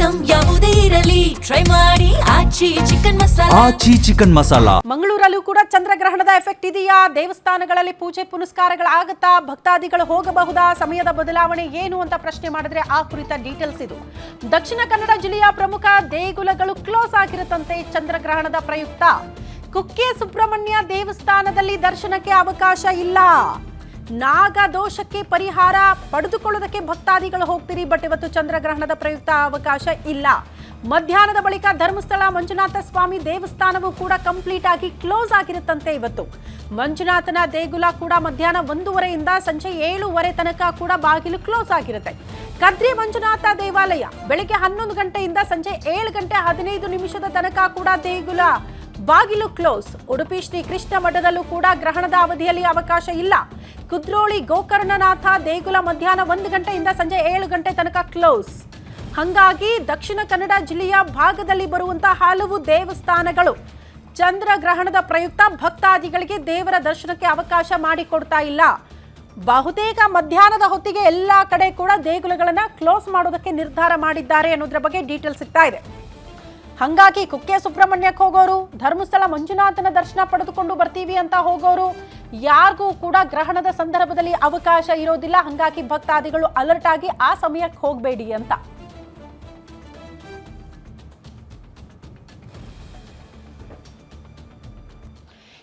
Item ಯಾವುದೇ ಇರಲಿ try ಮಾಡಿ ಆಚಿ ಚಿಕನ್ ಮಸಾಲಾ. ಮಂಗಳೂರಲ್ಲೂ ಕೂಡ ಚಂದ್ರಗ್ರಹಣದ ಎಫೆಕ್ಟ್ ಇದೆಯಾ? ದೇವಸ್ಥಾನಗಳಲ್ಲಿ ಪೂಜೆ ಪುನಸ್ಕಾರಗಳಾಗುತ್ತಾ? ಭಕ್ತಾದಿಗಳು ಹೋಗಬಹುದಾ? ಸಮಯದ ಬದಲಾವಣೆ ಏನು ಅಂತ ಪ್ರಶ್ನೆ ಮಾಡಿದ್ರೆ ಆ ಕುರಿತ ಡೀಟೇಲ್ಸ್ ಇದು. ದಕ್ಷಿಣ ಕನ್ನಡ ಜಿಲ್ಲೆಯ ಪ್ರಮುಖ ದೇಗುಲಗಳು ಕ್ಲೋಸ್ ಆಗಿರುತ್ತಂತೆ ಚಂದ್ರಗ್ರಹಣದ ಪ್ರಯುಕ್ತ. ಕುಕ್ಕೆ ಸುಬ್ರಹ್ಮಣ್ಯ ದೇವಸ್ಥಾನದಲ್ಲಿ ದರ್ಶನಕ್ಕೆ ಅವಕಾಶ ಇಲ್ಲ. ನಾಗ ದೋಷಕ್ಕೆ ಪರಿಹಾರ ಪಡೆದುಕೊಳ್ಳೋದಕ್ಕೆ ಭಕ್ತಾದಿಗಳು ಹೋಗ್ತೀರಿ, ಬಟ್ ಇವತ್ತು ಚಂದ್ರಗ್ರಹಣದ ಪ್ರಯುಕ್ತ ಅವಕಾಶ ಇಲ್ಲ. ಮಧ್ಯಾಹ್ನದ ಬಳಿಕ ಧರ್ಮಸ್ಥಳ ಮಂಜುನಾಥ ಸ್ವಾಮಿ ದೇವಸ್ಥಾನವೂ ಕೂಡ ಕಂಪ್ಲೀಟ್ ಆಗಿ ಕ್ಲೋಸ್ ಆಗಿರುತ್ತಂತೆ. ಇವತ್ತು ಮಂಜುನಾಥನ ದೇಗುಲ ಕೂಡ ಮಧ್ಯಾಹ್ನ 1:30ಯಿಂದ ಸಂಜೆ 7:30 ತನಕ ಕೂಡ ಬಾಗಿಲು ಕ್ಲೋಸ್ ಆಗಿರುತ್ತೆ. ಕದ್ರಿ ಮಂಜುನಾಥ ದೇವಾಲಯ ಬೆಳಿಗ್ಗೆ 11 ಗಂಟೆಯಿಂದ ಸಂಜೆ 7:15 ತನಕ ಕೂಡ ದೇಗುಲ ಬಾಗಿಲು ಕ್ಲೋಸ್. ಉಡುಪಿ ಶ್ರೀ ಕೃಷ್ಣ ಮಠದಲ್ಲೂ ಕೂಡ ಗ್ರಹಣದ ಅವಧಿಯಲ್ಲಿ ಅವಕಾಶ ಇಲ್ಲ. ಕುದ್ರೋಳಿ ಗೋಕರ್ಣನಾಥ ದೇಗುಲ ಮಧ್ಯಾಹ್ನ 1 ಗಂಟೆಯಿಂದ ಸಂಜೆ 7 ಗಂಟೆ ತನಕ ಕ್ಲೋಸ್. ಹಾಗಾಗಿ ದಕ್ಷಿಣ ಕನ್ನಡ ಜಿಲ್ಲೆಯ ಭಾಗದಲ್ಲಿ ಬರುವಂತಹ ಹಲವು ದೇವಸ್ಥಾನಗಳು ಚಂದ್ರಗ್ರಹಣದ ಪ್ರಯುಕ್ತ ಭಕ್ತಾದಿಗಳಿಗೆ ದೇವರ ದರ್ಶನಕ್ಕೆ ಅವಕಾಶ ಮಾಡಿಕೊಡ್ತಾ ಇಲ್ಲ. ಬಹುತೇಕ ಮಧ್ಯಾಹ್ನದ ಹೊತ್ತಿಗೆ ಎಲ್ಲಾ ಕಡೆ ಕೂಡ ದೇಗುಲಗಳನ್ನ ಕ್ಲೋಸ್ ಮಾಡೋದಕ್ಕೆ ನಿರ್ಧಾರ ಮಾಡಿದ್ದಾರೆ ಅನ್ನೋದ್ರ ಬಗ್ಗೆ ಡೀಟೇಲ್ ಸಿಗ್ತಾ ಇದೆ. ಹಾಗಾಗಿ ಕುಕ್ಕೆ ಸುಬ್ರಹ್ಮಣ್ಯಕ್ಕೆ ಹೋಗೋರು, ಧರ್ಮಸ್ಥಳ ಮಂಜುನಾಥನ ದರ್ಶನ ಪಡೆದುಕೊಂಡು ಬರ್ತೀವಿ ಅಂತ ಹೋಗೋರು ಯಾರಿಗೂ ಕೂಡ ಗ್ರಹಣದ ಸಂದರ್ಭದಲ್ಲಿ ಅವಕಾಶ ಇರೋದಿಲ್ಲ. ಹಾಗಾಗಿ ಭಕ್ತಾದಿಗಳು ಅಲರ್ಟ್ ಆಗಿ ಆ ಸಮಯಕ್ಕೆ ಹೋಗಬೇಡಿ ಅಂತ.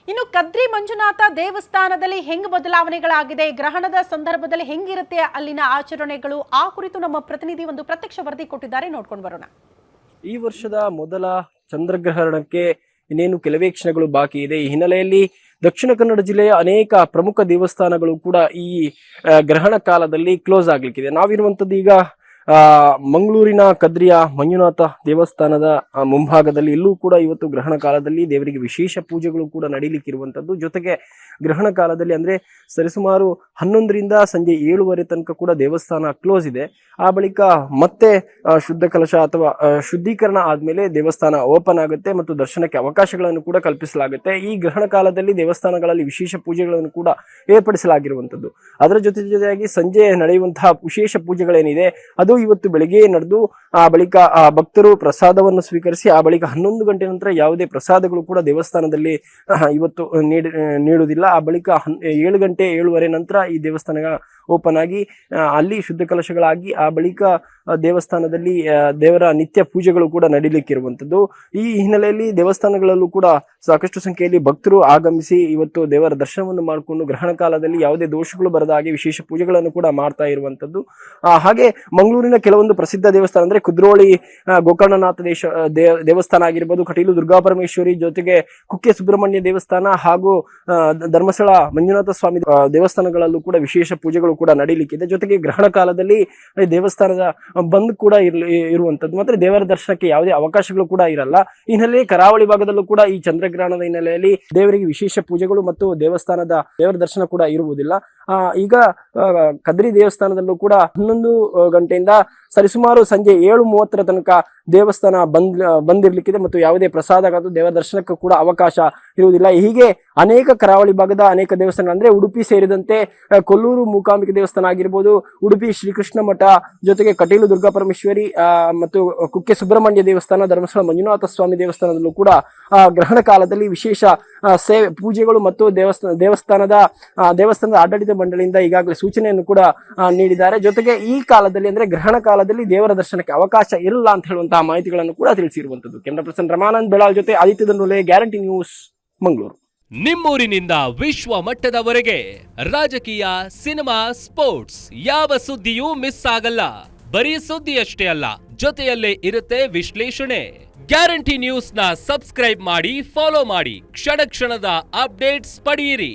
ಇನ್ನು ಕದ್ರಿ ಮಂಜುನಾಥ ದೇವಸ್ಥಾನದಲ್ಲಿ ಹೆಂಗ್ ಬದಲಾವಣೆಗಳಾಗಿದೆ, ಗ್ರಹಣದ ಸಂದರ್ಭದಲ್ಲಿ ಹೆಂಗಿರುತ್ತೆ ಅಲ್ಲಿನ ಆಚರಣೆಗಳು, ಆ ಕುರಿತು ನಮ್ಮ ಪ್ರತಿನಿಧಿ ಒಂದು ಪ್ರತ್ಯಕ್ಷ ವರದಿ ಕೊಟ್ಟಿದ್ದಾರೆ, ನೋಡ್ಕೊಂಡು ಬರೋಣ. ಈ ವರ್ಷದ ಮೊದಲ ಚಂದ್ರಗ್ರಹಣಕ್ಕೆ ಇನ್ನೇನು ಕೆಲವೇ ಕ್ಷಣಗಳು ಬಾಕಿ ಇದೆ. ಈ ಹಿನ್ನೆಲೆಯಲ್ಲಿ ದಕ್ಷಿಣ ಕನ್ನಡ ಜಿಲ್ಲೆಯ ಅನೇಕ ಪ್ರಮುಖ ದೇವಸ್ಥಾನಗಳು ಕೂಡ ಈ ಗ್ರಹಣ ಕಾಲದಲ್ಲಿ ಕ್ಲೋಸ್ ಆಗ್ಲಿಕ್ಕಿದೆ. ನಾವಿರುವಂತದ್ದು ಈಗ ಮಂಗಳೂರಿನ ಕದ್ರಿಯ ಮಂಜುನಾಥ ದೇವಸ್ಥಾನದ ಮುಂಭಾಗದಲ್ಲಿ. ಇಲ್ಲೂ ಕೂಡ ಇವತ್ತು ಗ್ರಹಣ ಕಾಲದಲ್ಲಿ ದೇವರಿಗೆ ವಿಶೇಷ ಪೂಜೆಗಳು ಕೂಡ ನಡೀಲಿಕ್ಕಿರುವಂಥದ್ದು. ಜೊತೆಗೆ ಗ್ರಹಣ ಕಾಲದಲ್ಲಿ ಅಂದ್ರೆ ಸರಿಸುಮಾರು 11ರಿಂದ ಸಂಜೆ 7:30 ತನಕ ಕೂಡ ದೇವಸ್ಥಾನ ಕ್ಲೋಸ್ ಇದೆ. ಆ ಬಳಿಕ ಮತ್ತೆ ಶುದ್ಧ ಕಲಶ ಅಥವಾ ಶುದ್ಧೀಕರಣ ಆದ್ಮೇಲೆ ದೇವಸ್ಥಾನ ಓಪನ್ ಆಗುತ್ತೆ ಮತ್ತು ದರ್ಶನಕ್ಕೆ ಅವಕಾಶಗಳನ್ನು ಕೂಡ ಕಲ್ಪಿಸಲಾಗುತ್ತೆ. ಈ ಗ್ರಹಣ ಕಾಲದಲ್ಲಿ ದೇವಸ್ಥಾನಗಳಲ್ಲಿ ವಿಶೇಷ ಪೂಜೆಗಳನ್ನು ಕೂಡ ಏರ್ಪಡಿಸಲಾಗಿರುವಂಥದ್ದು. ಅದರ ಜೊತೆಯಾಗಿ ಸಂಜೆ ನಡೆಯುವಂತಹ ವಿಶೇಷ ಪೂಜೆಗಳೇನಿದೆ ಅದು ಇವತ್ತು ಬೆಳಿಗ್ಗೆ ನಡೆದು ಆ ಬಳಿಕ ಭಕ್ತರು ಪ್ರಸಾದವನ್ನು ಸ್ವೀಕರಿಸಿ ಆ ಬಳಿಕ 11 ಗಂಟೆ ನಂತರ ಯಾವುದೇ ಪ್ರಸಾದಗಳು ಕೂಡ ದೇವಸ್ಥಾನದಲ್ಲಿ ಇವತ್ತು ನೀಡುವುದಿಲ್ಲ. ಆ ಬಳಿಕ 7 ಗಂಟೆ 7:30 ನಂತರ ಈ ದೇವಸ್ಥಾನ ಓಪನ್ ಆಗಿ ಅಲ್ಲಿ ಶುದ್ಧ ಕಲಶಗಳಾಗಿ ಆ ಬಳಿಕ ದೇವಸ್ಥಾನದಲ್ಲಿ ದೇವರ ನಿತ್ಯ ಪೂಜೆಗಳು ಕೂಡ ನಡೀಲಿಕ್ಕಿರುವಂಥದ್ದು. ಈ ಹಿನ್ನೆಲೆಯಲ್ಲಿ ದೇವಸ್ಥಾನಗಳಲ್ಲೂ ಕೂಡ ಸಾಕಷ್ಟು ಸಂಖ್ಯೆಯಲ್ಲಿ ಭಕ್ತರು ಆಗಮಿಸಿ ಇವತ್ತು ದೇವರ ದರ್ಶನವನ್ನು ಮಾಡಿಕೊಂಡು ಗ್ರಹಣ ಕಾಲದಲ್ಲಿ ಯಾವುದೇ ದೋಷಗಳು ಬರದ ಹಾಗೆ ವಿಶೇಷ ಪೂಜೆಗಳನ್ನು ಕೂಡ ಮಾಡ್ತಾ ಇರುವಂಥದ್ದು. ಹಾಗೆ ಮಂಗಳೂರಿನ ಕೆಲವೊಂದು ಪ್ರಸಿದ್ಧ ದೇವಸ್ಥಾನ ಅಂದ್ರೆ ಕುದ್ರೋಳಿ ಗೋಕರ್ಣನಾಥ ದೇವಸ್ಥಾನ ಆಗಿರ್ಬೋದು, ಕಟೀಲು ದುರ್ಗಾಪರಮೇಶ್ವರಿ, ಜೊತೆಗೆ ಕುಕ್ಕೆ ಸುಬ್ರಹ್ಮಣ್ಯ ದೇವಸ್ಥಾನ ಹಾಗೂ ಧರ್ಮಸ್ಥಳ ಮಂಜುನಾಥ ಸ್ವಾಮಿ ದೇವಸ್ಥಾನಗಳಲ್ಲೂ ಕೂಡ ವಿಶೇಷ ಪೂಜೆಗಳು ಕೂಡ ನಡೀಲಿಕ್ಕಿದೆ. ಜೊತೆಗೆ ಗ್ರಹಣ ಕಾಲದಲ್ಲಿ ದೇವಸ್ಥಾನದ ಬಂದ್ ಕೂಡ ಇರುವಂತದ್ದು. ಮತ್ತೆ ದೇವರ ದರ್ಶನಕ್ಕೆ ಯಾವುದೇ ಅವಕಾಶಗಳು ಕೂಡ ಇರಲ್ಲ. ಈ ಹಿನ್ನೆಲೆಯಲ್ಲಿ ಕರಾವಳಿ ಭಾಗದಲ್ಲೂ ಕೂಡ ಈ ಚಂದ್ರಗ್ರಹಣದ ಹಿನ್ನೆಲೆಯಲ್ಲಿ ದೇವರಿಗೆ ವಿಶೇಷ ಪೂಜೆಗಳು ಮತ್ತು ದೇವರ ದರ್ಶನ ಕೂಡ ಇರುವುದಿಲ್ಲ. ಈಗ ಕದ್ರಿ ದೇವಸ್ಥಾನದಲ್ಲೂ ಕೂಡ 11 ಗಂಟೆಯಿಂದ ಸರಿಸುಮಾರು ಸಂಜೆ 7:30 ತನಕ ದೇವಸ್ಥಾನ ಬಂದಿರ್ಲಿಕ್ಕಿದೆ ಮತ್ತು ಯಾವುದೇ ಪ್ರಸಾದ ದೇವರ ದರ್ಶನಕ್ಕೂ ಕೂಡ ಅವಕಾಶ ಇರುವುದಿಲ್ಲ. ಹೀಗೆ ಅನೇಕ ಕರಾವಳಿ ಭಾಗದ ಅನೇಕ ದೇವಸ್ಥಾನ ಅಂದ್ರೆ ಉಡುಪಿ ಸೇರಿದಂತೆ ಕೊಲ್ಲೂರು ಮೂಕಾಂಬಿಕೆ ದೇವಸ್ಥಾನ ಆಗಿರ್ಬೋದು, ಉಡುಪಿ ಶ್ರೀಕೃಷ್ಣ ಮಠ, ಜೊತೆಗೆ ಕಟೀಲು ದುರ್ಗಾಪರಮೇಶ್ವರಿ ಮತ್ತು ಕುಕ್ಕೆ ಸುಬ್ರಹ್ಮಣ್ಯ ದೇವಸ್ಥಾನ, ಧರ್ಮಸ್ಥಳ ಮಂಜುನಾಥ ಸ್ವಾಮಿ ದೇವಸ್ಥಾನದಲ್ಲೂ ಕೂಡ ಗ್ರಹಣ ಕಾಲದಲ್ಲಿ ವಿಶೇಷ ಸೇವೆ ಪೂಜೆಗಳು ಮತ್ತು ದೇವಸ್ಥಾನದ ಆಡಳಿತ ಮಂಡಳಿಯಿಂದ ಈಗಾಗಲೇ ಸೂಚನೆಯನ್ನು ಕೂಡ ನೀಡಿದ್ದಾರೆ. ಜೊತೆಗೆ ಈ ಕಾಲದಲ್ಲಿ ಅಂದ್ರೆ ಗ್ರಹಣ ಕಾಲದಲ್ಲಿ ದೇವರ ದರ್ಶನಕ್ಕೆ ಅವಕಾಶ ಇರಲ್ಲ ಅಂತ ಹೇಳುವಂತಹ ಮಾಹಿತಿಗಳನ್ನು ಕೂಡ ತಿಳಿಸಿರುವಂತದ್ದು. ಕ್ಯಾಮರಾ ಪರ್ಸನ್ ರಮಾನಂದ್ ಬೆಳಾಲ್ ಜೊತೆ ಆದಿತ್ಯ ದಂಡೋಲೆ, ಗ್ಯಾರಂಟಿ ನ್ಯೂಸ್, ಮಂಗಳೂರು. ನಿಮ್ಮೂರಿನಿಂದ ವಿಶ್ವ ಮಟ್ಟದವರೆಗೆ ರಾಜಕೀಯ, ಸಿನಿಮಾ, ಸ್ಪೋರ್ಟ್ಸ್ ಯಾವ ಸುದ್ದಿಯೂ ಮಿಸ್ ಆಗಲ್ಲ. ಬರೀ ಸುದ್ದಿಯಷ್ಟೇ ಅಲ್ಲ, ಜೊತೆಯಲ್ಲೇ ಇರುತ್ತೆ ವಿಶ್ಲೇಷಣೆ. ಗ್ಯಾರಂಟಿ ನ್ಯೂಸ್ ನ ಸಬ್ಸ್ಕ್ರೈಬ್ ಮಾಡಿ, ಫಾಲೋ ಮಾಡಿ, ಕ್ಷಣ ಕ್ಷಣದ ಅಪ್ಡೇಟ್ಸ್ ಪಡೆಯಿರಿ.